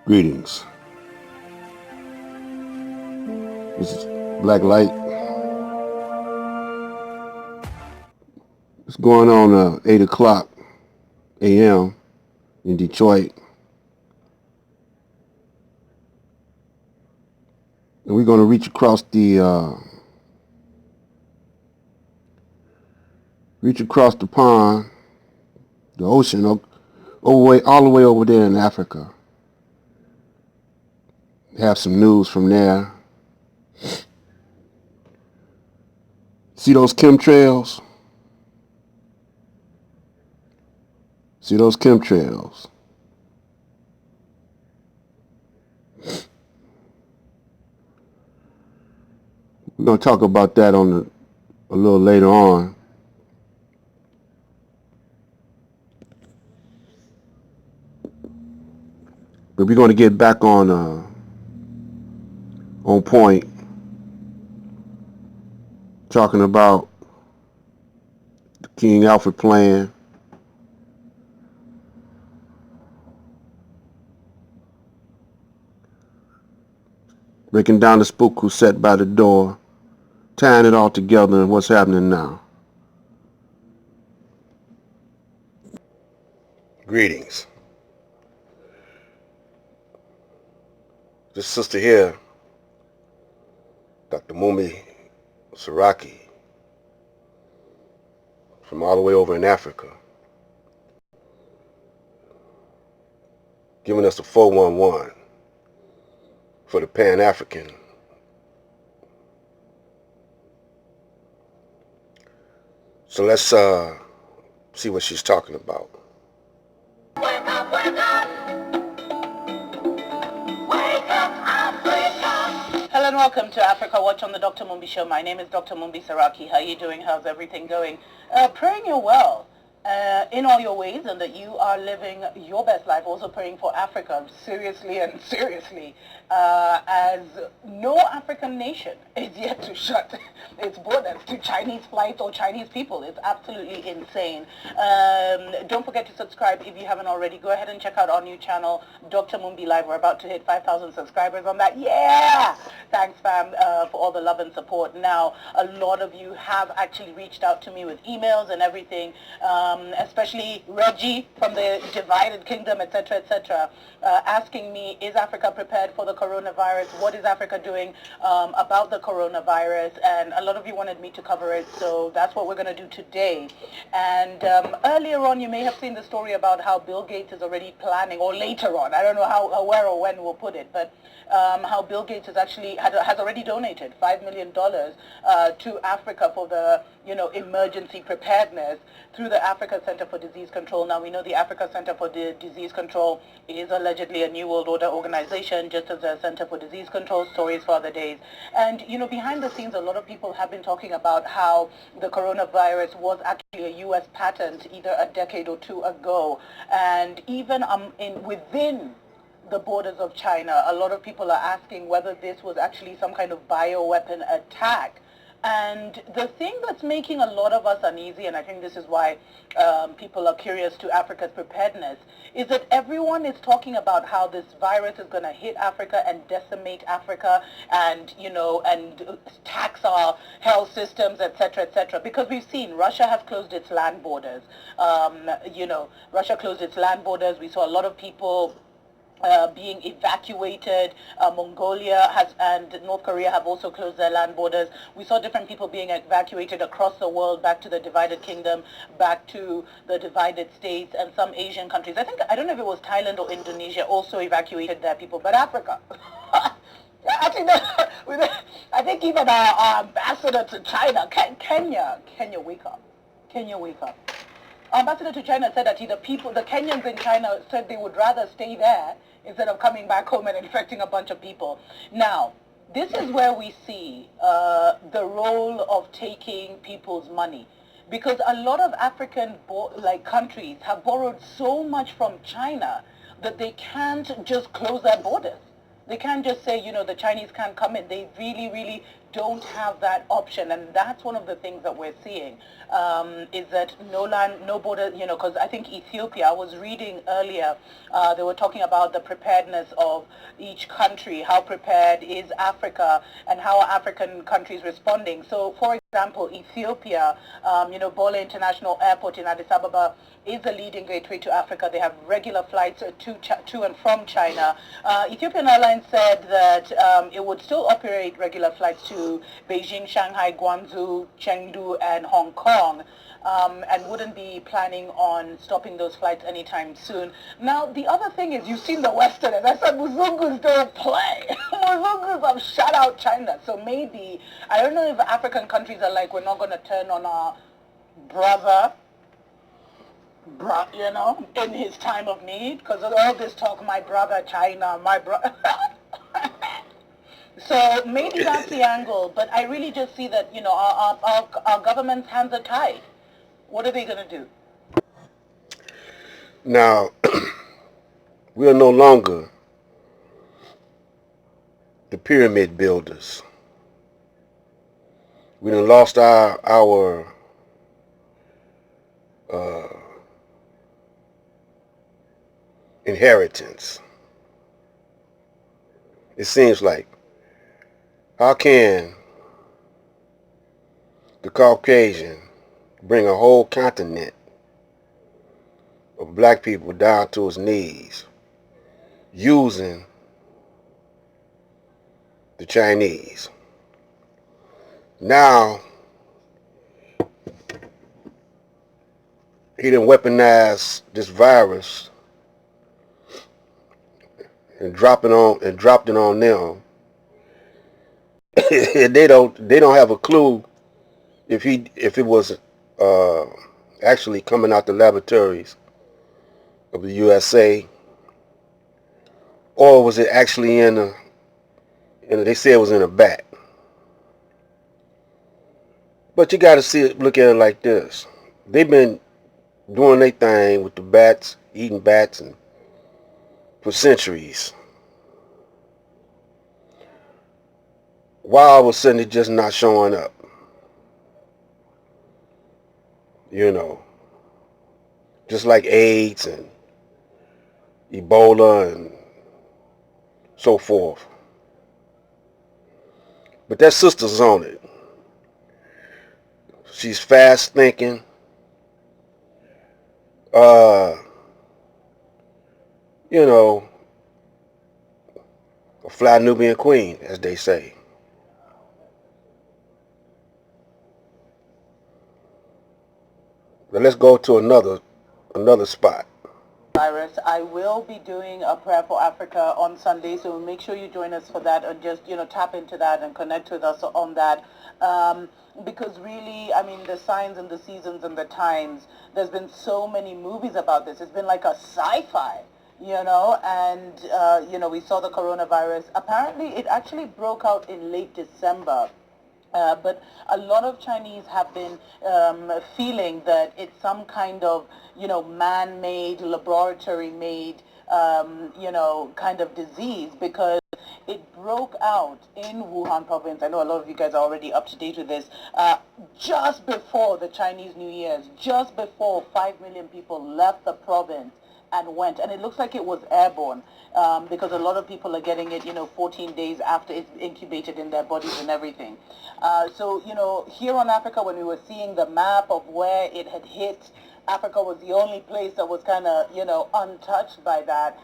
Greetings. This is Black Light. It's going on 8 o'clock a.m. in Detroit. And we're going to reach across the pond, the ocean, all the way over there in Africa. Have some news from there. See those chemtrails? See those chemtrails? We're going to talk about that a little later on. But we're going to get back on point, talking about the King Alfred plan. Breaking down the spook who sat by the door, tying it all together and what's happening now. Greetings. This sister here, Dr. Mumbi Saraki, from all the way over in Africa, giving us the 411 for the Pan-African. So let's see what she's talking about. Wake up, wake up! Wake up, Africa! Hello and welcome to Africa Watch on the Dr. Mumbi Show. My name is Dr. Mumbi Saraki. How are you doing? How's everything going? Praying you're well. In all your ways, and that you are living your best life. Also praying for Africa seriously, as no African nation is yet to shut its borders to Chinese flights or Chinese people. It's absolutely insane. Don't forget to subscribe if you haven't already. Go ahead and check out our new channel, Dr. Mumbi Live. We're about to hit 5,000 subscribers on that. Yeah! Thanks, fam, for all the love and support. Now, a lot of you have actually reached out to me with emails and everything, especially Reggie from the Divided Kingdom, etc., asking me, is Africa prepared for the coronavirus? What is Africa doing about the coronavirus? And a lot of you wanted me to cover it, so that's what we're going to do today. And earlier on, you may have seen the story about how Bill Gates is already planning, or later on, I don't know how, where or when we'll put it, but how Bill Gates has actually has already donated $5 million to Africa for the emergency preparedness through the Africa Center for Disease Control. Now we know the Africa Center for Disease Control is allegedly a New World Order organization, just as the Center for Disease Control, stories for other days. And behind the scenes, a lot of people have been talking about how the coronavirus was actually a U.S. patent either a decade or two ago, and even within the borders of China, a lot of people are asking whether this was actually some kind of bioweapon attack. And the thing that's making a lot of us uneasy, and I think this is why people are curious to Africa's preparedness, is that everyone is talking about how this virus is going to hit Africa and decimate Africa and, and tax our health systems, etc., because we've seen Russia has closed its land borders. Russia closed its land borders. We saw a lot of people being evacuated. Mongolia and North Korea have also closed their land borders. We saw different people being evacuated across the world, back to the Divided Kingdom, back to the divided states, and some Asian countries. I don't know if it was Thailand or Indonesia also evacuated their people, but Africa. I think even our ambassador to China, Kenya, wake up. Kenya, wake up. Ambassador to China said that the Kenyans in China said they would rather stay there instead of coming back home and infecting a bunch of people. Now, this is where we see the role of taking people's money, because a lot of African countries have borrowed so much from China that they can't just close their borders. They can't just say, the Chinese can't come in. They really, really don't have that option, and that's one of the things that we're seeing, is that no land, no border, because I think Ethiopia, I was reading earlier, they were talking about the preparedness of each country, how prepared is Africa, and how are African countries responding. So, for example, Ethiopia, Bole International Airport in Addis Ababa is the leading gateway to Africa. They have regular flights to and from China. Ethiopian Airlines said that it would still operate regular flights to Beijing, Shanghai, Guangzhou, Chengdu, and Hong Kong. And wouldn't be planning on stopping those flights anytime soon. Now, the other thing is, you've seen the Westerners. I said Muzungus don't play. Muzungus have shut out China. So maybe, I don't know if African countries are like, we're not going to turn on our brother, in his time of need, because of all this talk, my brother, China, my brother. So maybe that's the angle, but I really just see that, our government's hands are tied. What are they going to do? Now, we are no longer the pyramid builders. We done lost our inheritance. It seems like, how can the Caucasian bring a whole continent of black people down to his knees using the Chinese? Now, he done weaponized this virus and dropped it on them. they don't have a clue if it was actually coming out the laboratories of the USA, or was it actually they say it was in a bat. But you got to look at it like this. They've been doing their thing with the bats, eating bats, and for centuries. Why all of a sudden it just not showing up? Just like AIDS and Ebola and so forth. But that sister's on it. She's fast thinking. A fly Nubian queen, as they say. But let's go to another spot. Virus. I will be doing a prayer for Africa on Sunday, so make sure you join us for that, and just tap into that and connect with us on that. Because really, I mean, the signs and the seasons and the times, there's been so many movies about this. It's been like a sci-fi, and we saw the coronavirus. Apparently, it actually broke out in late December. But a lot of Chinese have been feeling that it's some kind of, man-made, laboratory-made, kind of disease, because it broke out in Wuhan province. I know a lot of you guys are already up to date with this. Just before the Chinese New Year's, just before 5 million people left the province and went, and it looks like it was airborne, because a lot of people are getting it, 14 days after it's incubated in their bodies and everything. So, here on Africa, when we were seeing the map of where it had hit, Africa was the only place that was kind of, untouched by that.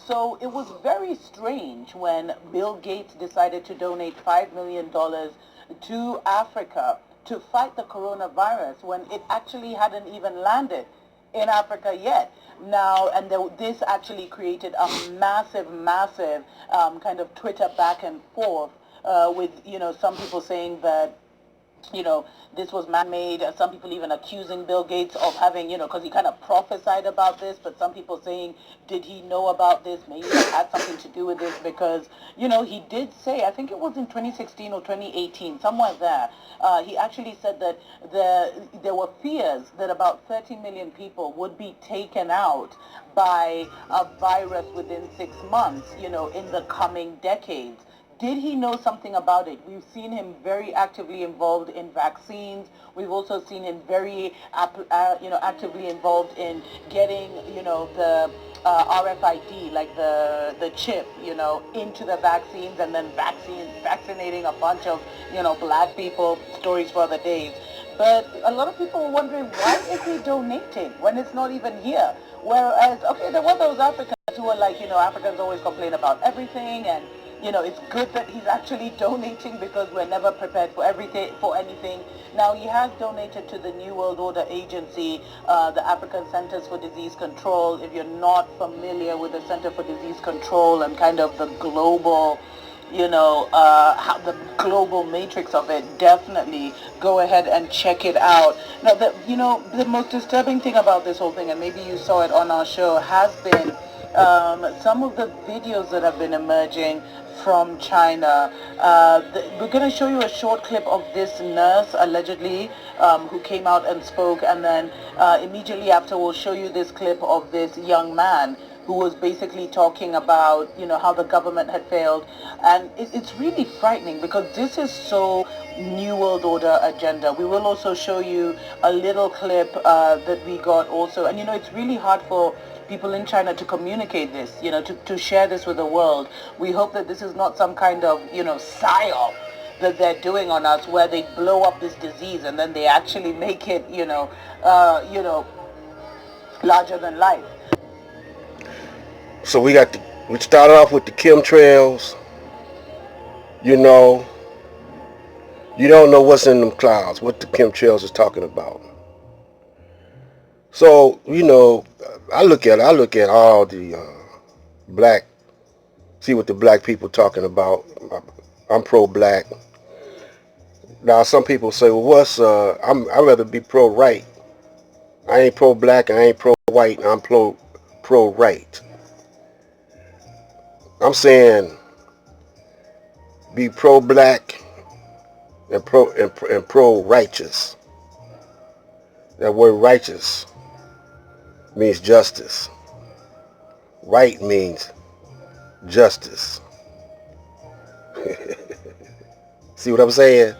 So it was very strange when Bill Gates decided to donate $5 million to Africa to fight the coronavirus when it actually hadn't even landed in Africa yet. Now, and this actually created a massive kind of Twitter back and forth with, some people saying that, this was man-made. Some people even accusing Bill Gates of having, because he kind of prophesied about this, but some people saying, did he know about this? Maybe it had something to do with this because, he did say, I think it was in 2016 or 2018, somewhere there, he actually said that there were fears that about 30 million people would be taken out by a virus within 6 months, in the coming decades. did he know something about it? We've seen him very actively involved in vaccines. We've also seen him very, actively involved in getting, the RFID, like the chip, into the vaccines, and then vaccinating a bunch of, black people. Stories for other days. But a lot of people were wondering, why is he donating when it's not even here? Whereas, okay, there were those Africans who were like, Africans always complain about everything, and it's good that he's actually donating because we're never prepared for anything. Now, he has donated to the New World Order Agency, the African Centers for Disease Control. If you're not familiar with the Center for Disease Control and kind of the global, how the global matrix of it, definitely go ahead and check it out. Now, the most disturbing thing about this whole thing, and maybe you saw it on our show, has been some of the videos that have been emerging from China. We're going to show you a short clip of this nurse, allegedly, who came out and spoke, and then immediately after we'll show you this clip of this young man who was basically talking about, how the government had failed. And it's really frightening because this is so New World Order agenda. We will also show you a little clip that we got also. And, it's really hard for people in China to communicate this, to share this with the world. We hope that this is not some kind of, psyop that they're doing on us, where they blow up this disease and then they actually make it, larger than life. So we started off with the chemtrails. You don't know what's in them clouds, what the chemtrails is talking about. So, I look at all the black, see what the black people talking about. I'm pro-black. Now, some people say, well, I'd rather be pro-right. I ain't pro-black, I ain't pro-white, I'm pro-right. I'm saying be pro-black and pro-righteous. That word righteous means justice. Right means justice. See what I'm saying?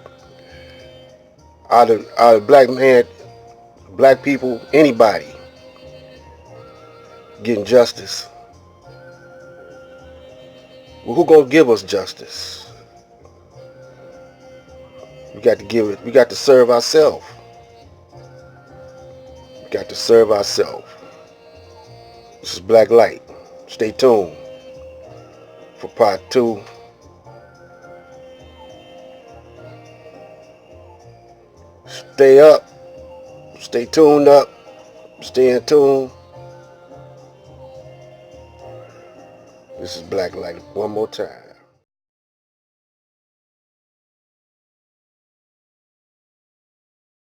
Out of black people, anybody getting justice. Well, who gonna give us justice? We got to serve ourselves. We got to serve ourselves. This is Black Light. Stay tuned for part 2. Stay up. Stay tuned up. Stay in tune. This is Black Light. One more time.